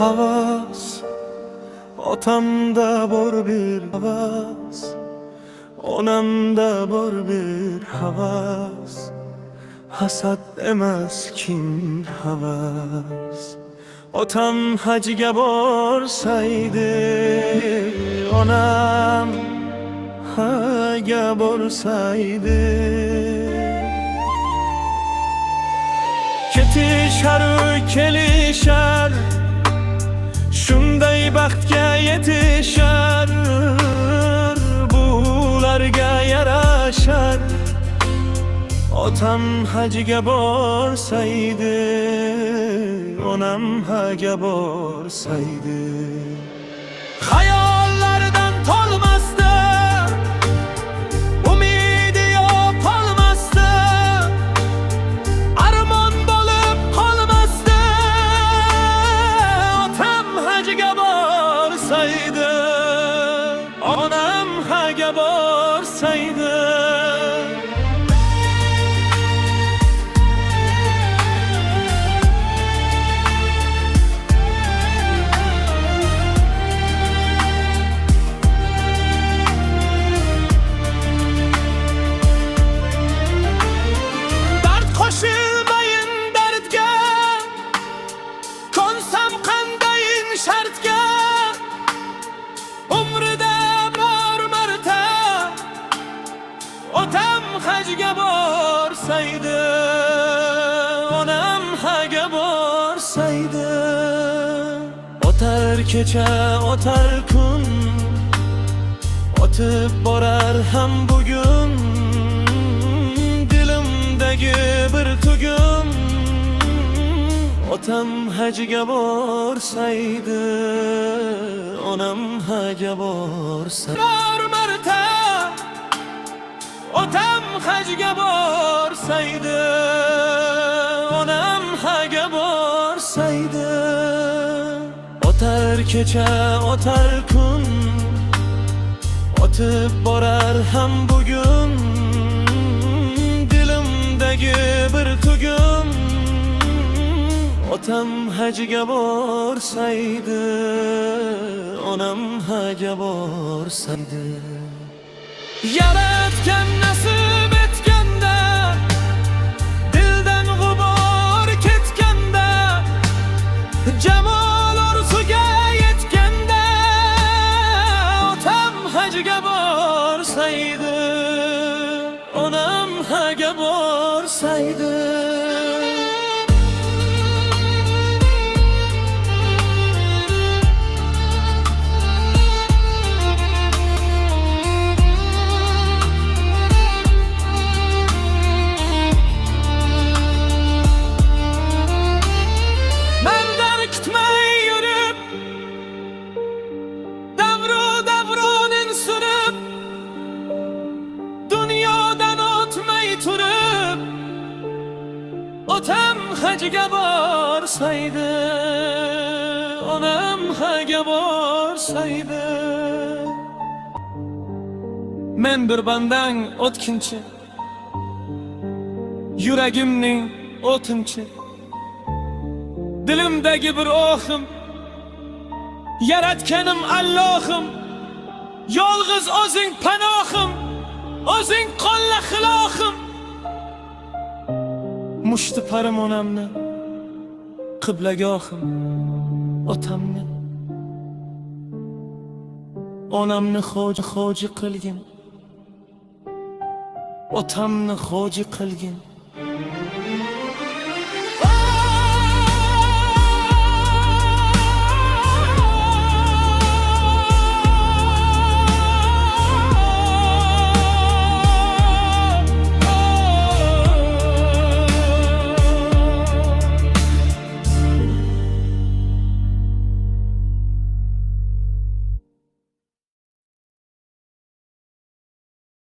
havas, otamda bor bir havas, onamda bor bir havas, hasad emas kin havas. Otam hacga borsaydi, onam haga borsaydi, ketishar kelishar, shunday baxtga yetishar, bularga yarashar. Otam hajga borsaydi, onam haga borsaydi, hayollardan tolmasdi, umidi yopolmasdi, armon bo'lib qolmasdi. Otam hajga borsaydi, onam haga borsaydi, shartga umrida bor marta otam hajga borsaydi, onam haga borsaydi. O'tar kecha o'tar kun, o'tib borar ham bugun, dilimdagi bir tugum. Otam hajga borsaydi, onam haga borsaydi, bor marta otam hajga borsaydi, onam haga borsaydi. O'tar kecha o'tar kun, o'tib borar ham bugun, dilimdagi bir tugum. Otam hajga borsaydi, onam haga borsaydi, yaratgan nasib etganda, dildan g'ubor ketganda, jamol orzuga yetganda. Otam hajga borsaydi, onam haga borsaydi, otam hajga borsaydi, onam haga borsaydi. Men bir bandang o'tkinchi, yuragimning o'tinchi, dilimdagi bir o'xim, yaratganim Allohim, yolg'iz o'zing panohim, o'zing qo'lla xilohim. Mushti parim onamni, qiblagohim otamni, onamni xo'ji qilgin, otamni xo'ji qilgin.